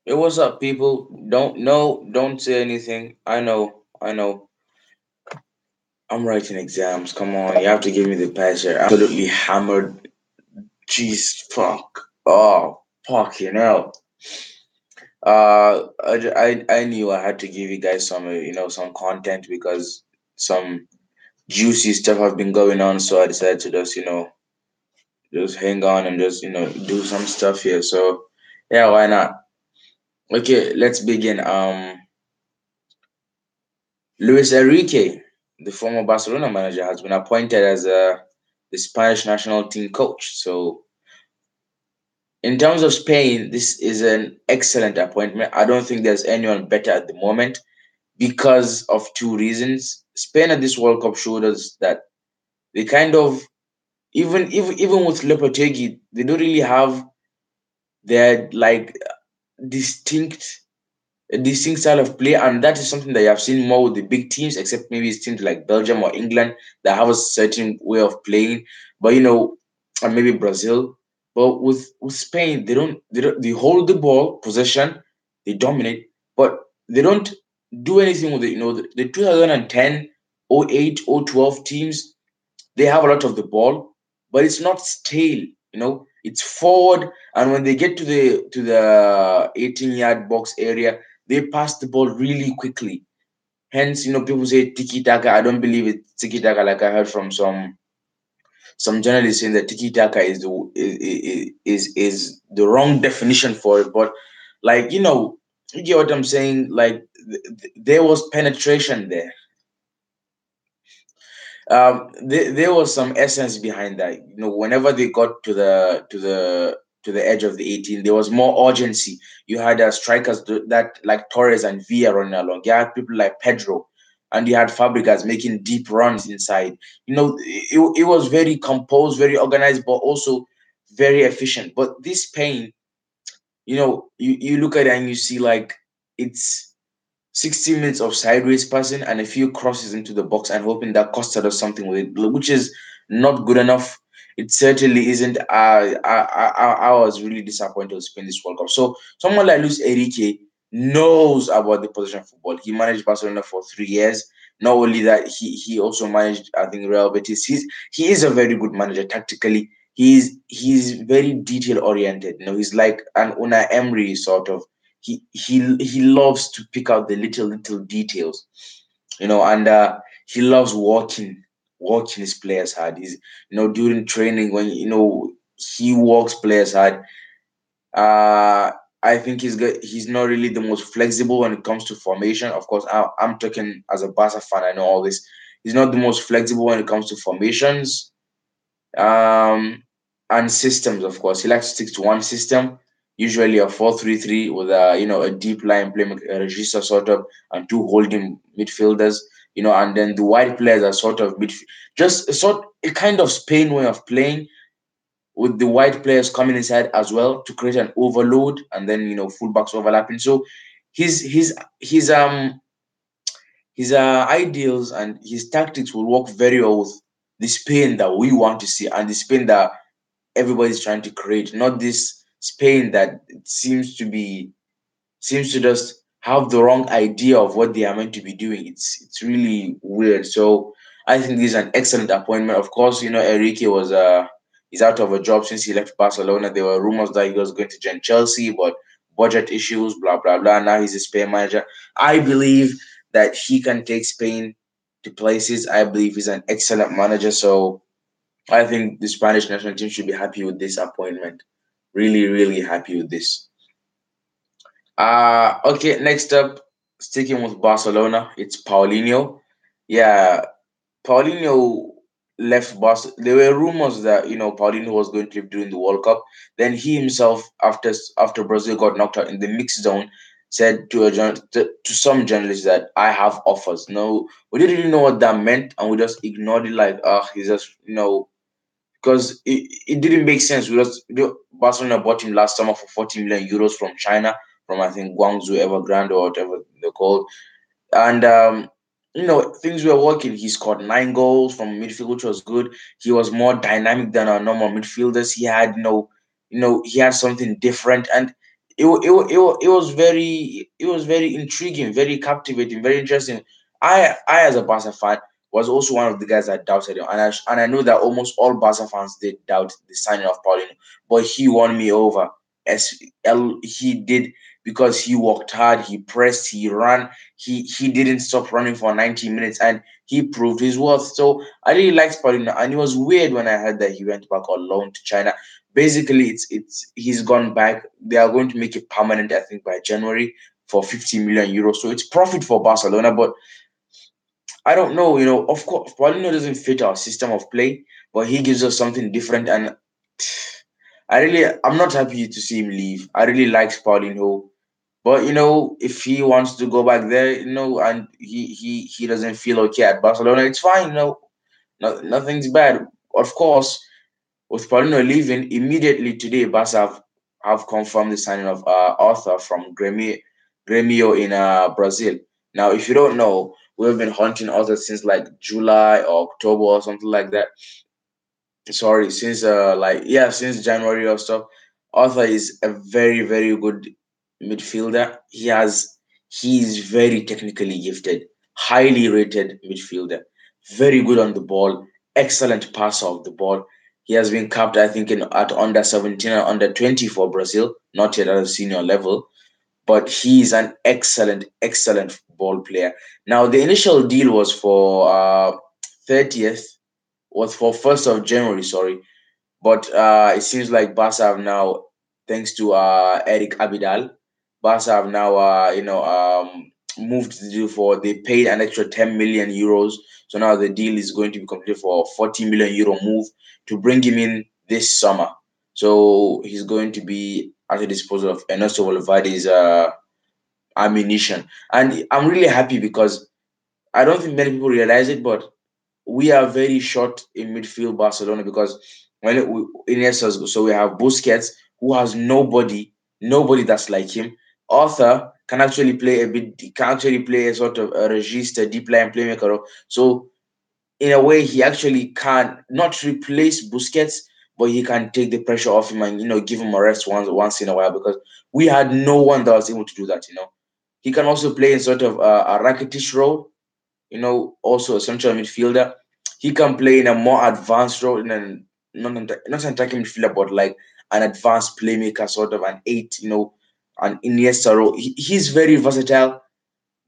Hey, what's up, people? Don't say anything. I know. I'm writing exams. Come on, you have to give me the pass here. I'm absolutely hammered. Jeez, fuck. Oh, fuck, I knew I had to give you guys some, some content because some juicy stuff have been going on. So I decided to just hang on and just, do some stuff here. So, yeah, why not? Okay, let's begin. Luis Enrique, the former Barcelona manager, has been appointed as the Spanish national team coach. So, in terms of Spain, this is an excellent appointment. I don't think there's anyone better at the moment because of two reasons. Spain at this World Cup showed us that they kind of even with Lopetegui, they don't really have their like distinct a distinct style of play, and that is something that you have seen more with the big teams, except maybe it's teams like Belgium or England that have a certain way of playing. But and maybe Brazil. But with Spain, they hold the ball, possession, they dominate, but they don't do anything with it. The 2010, 08, 012 teams, they have a lot of the ball, but it's not stale. It's forward, and when they get to the 18-yard box area, they pass the ball really quickly. Hence, people say tiki taka. I don't believe it's tiki taka. Like I heard from some journalists saying that tiki taka is the wrong definition for it. But like you get what I'm saying. Like there was penetration there. There was some essence behind that. Whenever they got to the edge of the 18, there was more urgency. You had strikers that like Torres and Villa running along. You had people like Pedro, and you had Fabregas making deep runs inside. It was very composed, very organized, but also very efficient. But this Spain, you look at it and you see like it's 60 minutes of sideways passing and a few crosses into the box and hoping that Costa does something with it, which is not good enough. It certainly isn't. I was really disappointed with Spain this World Cup. So someone like Luis Enrique knows about the position of football. He managed Barcelona for 3 years. Not only that, he also managed, I think, Real Betis. He is a very good manager tactically. He's very detail oriented. He's like an Unai Emery sort of. He loves to pick out the little details, and he loves working his players hard. He's during training when he works players hard. I think he's good. He's not really the most flexible when it comes to formation. Of course, I'm talking as a Barca fan. I know all this. He's not the most flexible when it comes to formations. And systems, of course. He likes to stick to one system, usually a 4-3-3 with a deep line playmaker, a regista sort of, and two holding midfielders. And then the wide players are sort of just a kind of Spain way of playing with the wide players coming inside as well to create an overload, and then fullbacks overlapping. So his his ideals and his tactics will work very well with the Spain that we want to see and the Spain that everybody's trying to create, not this Spain that seems to just have the wrong idea of what they are meant to be doing. It's really weird. So I think this is an excellent appointment. Of course, Enrique was he's out of a job since he left Barcelona. There were rumors that he was going to join Chelsea, but budget issues, blah blah blah. Now he's a Spain manager. I believe that he can take Spain to places. I believe he's an excellent manager. So I think the Spanish national team should be happy with this appointment. Really, really happy with this. Okay, next up, sticking with Barcelona, it's Paulinho. Yeah, Paulinho left Barcelona. There were rumors that Paulinho was going to leave during the World Cup. Then he himself, after Brazil got knocked out in the mixed zone, said to some journalists that I have offers. No, we didn't really know what that meant, and we just ignored it like, he's just because it didn't make sense. Barcelona bought him last summer for 40 million euros from China, from I think Guangzhou Evergrande or whatever they're called. And things were working. He scored 9 goals from midfield, which was good. He was more dynamic than our normal midfielders. He had he had something different, and it was very intriguing, very captivating, very interesting. I as a Barca fan was also one of the guys that doubted him, and I know that almost all Barca fans did doubt the signing of Paulinho, but he won me over. As he did, because he worked hard, he pressed, he ran, he didn't stop running for 90 minutes, and he proved his worth. So I really liked Paulinho, and it was weird when I heard that he went back on loan to China. Basically, it's he's gone back. They are going to make it permanent, I think, by January for 50 million euros. So it's profit for Barcelona, but I don't know. Of course, Paulinho doesn't fit our system of play, but he gives us something different, and I'm not happy to see him leave. I really like Paulinho, but if he wants to go back there, and he doesn't feel okay at Barcelona, it's fine. Nothing's bad. Of course, with Paulinho leaving immediately today, Barca have confirmed the signing of Arthur from Grêmio in Brazil. Now, if you don't know, we've been hunting Arthur since like July or October or something like that. Sorry, since since January or stuff. Arthur is a very very good midfielder. He is very technically gifted, highly rated midfielder, very good on the ball, excellent passer of the ball. He has been capped, I think, at under 17 and under 20 for Brazil, not yet at a senior level, but he is an excellent ball player. Now, the initial deal was for 30th, was for 1st of January, sorry, but it seems like Barca have now, thanks to Eric Abidal, Barca have now moved the deal for, they paid an extra 10 million euros. So now the deal is going to be completed for 40 million euro move to bring him in this summer. So he's going to be at the disposal of Ernesto Valverde's ammunition. And I'm really happy because I don't think many people realize it, but we are very short in midfield Barcelona, because Iniesta, so we have Busquets, who has nobody that's like him. Arthur can actually play a sort of a regista, deep line playmaker. So in a way, he actually can not replace Busquets, but he can take the pressure off him and give him a rest once in a while, because we had no one that was able to do that. He can also play in sort of a Rakitic role, also a central midfielder. He can play in a more advanced role, in an not an attacking midfielder, but like an advanced playmaker, sort of an eight, an Iniesta role. He's very versatile,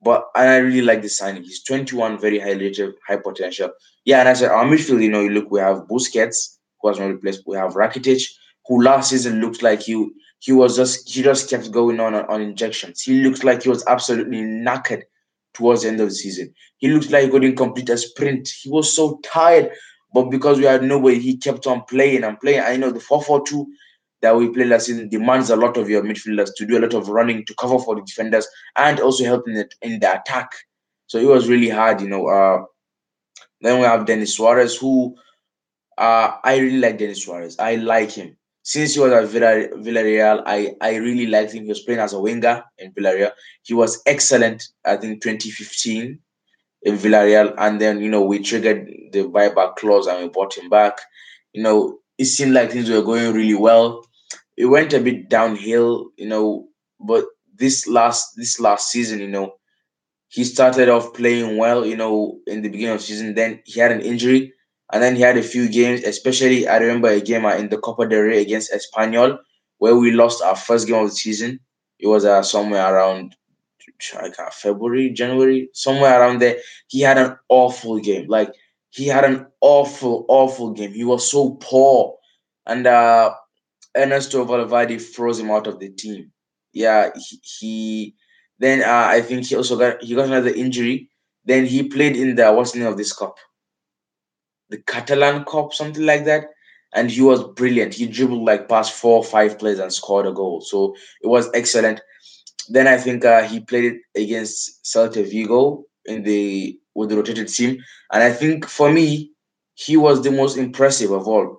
but and I really like this signing. He's 21, very high rated, high potential. Yeah, and I said our midfield, you look, we have Busquets, who has not replaced. We have Rakitic, who last season looked like he just kept going on injections. He looked like he was absolutely knackered towards the end of the season. He looked like he couldn't complete a sprint. He was so tired. But because we had nobody, he kept on playing and playing. I know the 4-4-2 that we played last season demands a lot of your midfielders to do a lot of running to cover for the defenders and also help in the attack. So it was really hard. Then we have Denis Suarez, who I really like Denis Suarez. I like him. Since he was at Villarreal, I really liked him. He was playing as a winger in Villarreal. He was excellent, I think, 2015 in Villarreal. And then, we triggered the buyback clause and we bought him back. It seemed like things were going really well. It went a bit downhill, but this last season, he started off playing well, in the beginning of the season. Then he had an injury, and then he had a few games. Especially, I remember a game in the Copa del Rey against Espanyol, where we lost our first game of the season. It was somewhere around February, January, somewhere around there. He had an awful game. Like, he had an awful game. He was so poor, and Ernesto Valverde froze him out of the team. Yeah, he then I think he got another injury. Then he played in the, what's the name of this cup? The Catalan Cup, something like that. And he was brilliant. He dribbled like past 4 or 5 players and scored a goal. So it was excellent. Then I think he played it against Celta Vigo in the with the rotated team, and I think for me, he was the most impressive of all.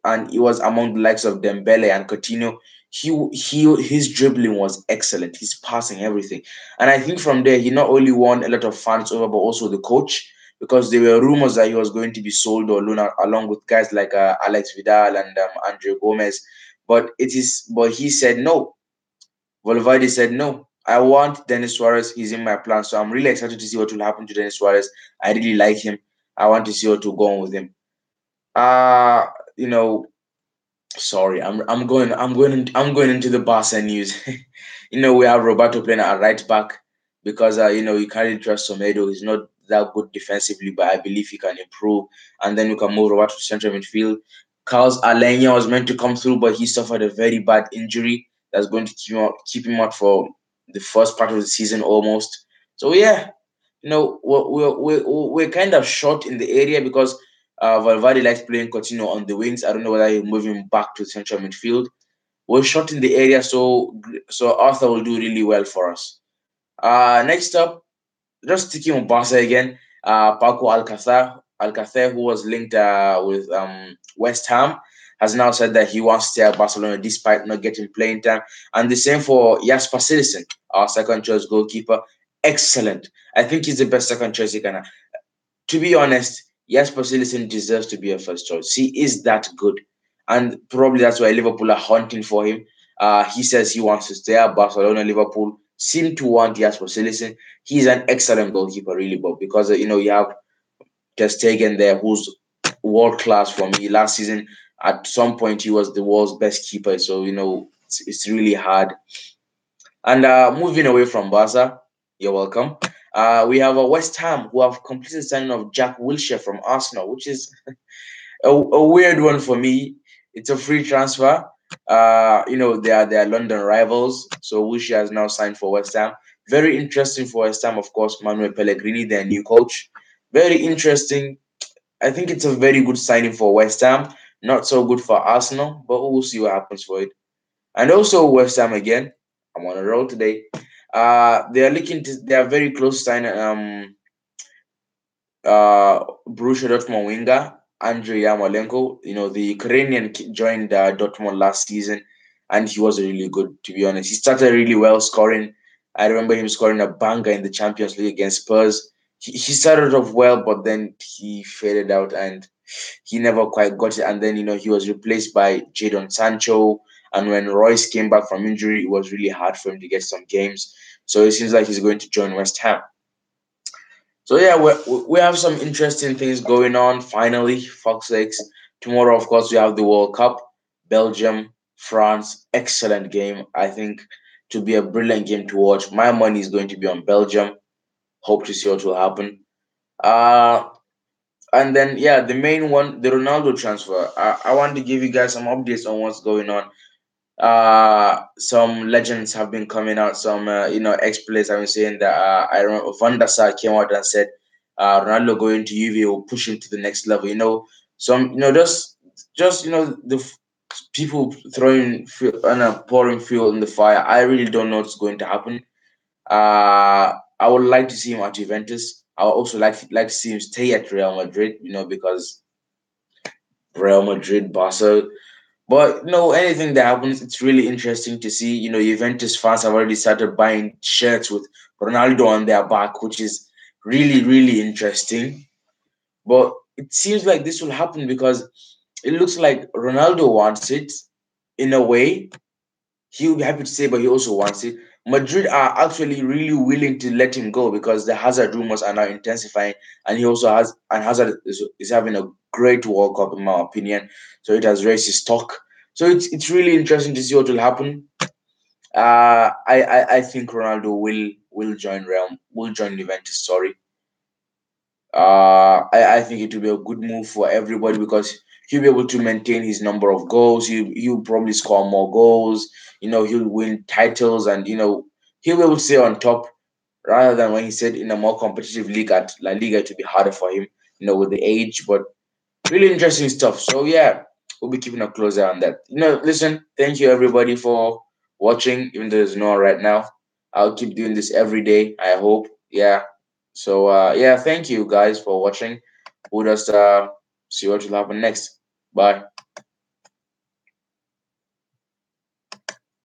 And he was among the likes of Dembele and Coutinho. His dribbling was excellent. His passing, everything, and I think from there he not only won a lot of fans over, but also the coach, because there were rumors that he was going to be sold or loaned out along with guys like Alex Vidal and Andre Gomez, but he said no. Valverde said, no, I want Denis Suarez. He's in my plan. So I'm really excited to see what will happen to Denis Suarez. I really like him. I want to see what will go on with him. Uh, you know, sorry, I'm going into the Barca news. We have Roberto playing at right back because you can't really trust Somedo. He's not that good defensively, but I believe he can improve. And then we can move Roberto to central midfield. Carlos Alenya was meant to come through, but he suffered a very bad injury that's going to keep him out for the first part of the season almost. So yeah, we're kind of short in the area because Valverde likes playing Coutinho on the wings. I don't know whether he'll move him back to central midfield. We're short in the area, so Arthur will do really well for us. Next up, just sticking with Barca again, Paco Alcacer, who was linked with West Ham, has now said that he wants to stay at Barcelona despite not getting playing time. And the same for Jasper Citizen, our second choice goalkeeper. Excellent. I think he's the best second choice you can. To be honest, Jasper Citizen deserves to be a first choice. He is that good. And probably that's why Liverpool are hunting for him. He says he wants to stay at Barcelona. Liverpool seem to want Jasper Citizen. He's an excellent goalkeeper, really, but because you have Ter Stegen there, who's world class for me. Last season, at some point, he was the world's best keeper. So it's really hard. And moving away from Barca, you're welcome. We have a West Ham who have completed signing of Jack Wilshere from Arsenal, which is a weird one for me. It's a free transfer. They are London rivals. So Wilshere has now signed for West Ham. Very interesting for West Ham, of course. Manuel Pellegrini, their new coach. Very interesting. I think it's a very good signing for West Ham. Not so good for Arsenal, but we'll see what happens for it. And also West Ham again. I'm on a roll today. They are very close to signing Borussia Dortmund winger Andrei Yarmolenko. The Ukrainian joined Dortmund last season, and he was really good. To be honest, he started really well, scoring. I remember him scoring a banger in the Champions League against Spurs. He started off well, but then he faded out, and he never quite got it. And then he was replaced by Jadon Sancho. And when Royce came back from injury, it was really hard for him to get some games. So it seems like he's going to join West Ham. So yeah, we have some interesting things going on. Finally, fuck's sakes. Tomorrow, of course, we have the World Cup, Belgium, France. Excellent game. I think to be a brilliant game to watch. My money is going to be on Belgium. Hope to see what will happen. Uh, and then yeah, the main one, the Ronaldo transfer. I want to give you guys some updates on what's going on. Some legends have been coming out. Some ex-players have been saying that I remember Van der Sar came out and said Ronaldo going to Juve will push him to the next level. Some just people throwing and pouring fuel in the fire. I really don't know what's going to happen. I would like to see him at Juventus. I would also like to see him stay at Real Madrid. Because Real Madrid, Barca. But anything that happens, it's really interesting to see. Juventus fans have already started buying shirts with Ronaldo on their back, which is really, really interesting. But it seems like this will happen because it looks like Ronaldo wants it in a way. He'll be happy to say, but he also wants it. Madrid are actually really willing to let him go because the Hazard rumors are now intensifying, and Hazard is having a great World Cup in my opinion. So it has raised his stock. So it's really interesting to see what will happen. I think Ronaldo will join Juventus. Sorry. I think it will be a good move for everybody because he'll be able to maintain his number of goals. He'll probably score more goals. He'll win titles, and he'll be able to stay on top rather than when he said in a more competitive league at La Liga it will be harder for him. With the age, but really interesting stuff. So yeah, we'll be keeping a close eye on that. Listen, thank you everybody for watching, even though there's no one right now. I'll keep doing this every day, I hope. Yeah. So yeah, thank you guys for watching. We'll just see what will happen next. Bye.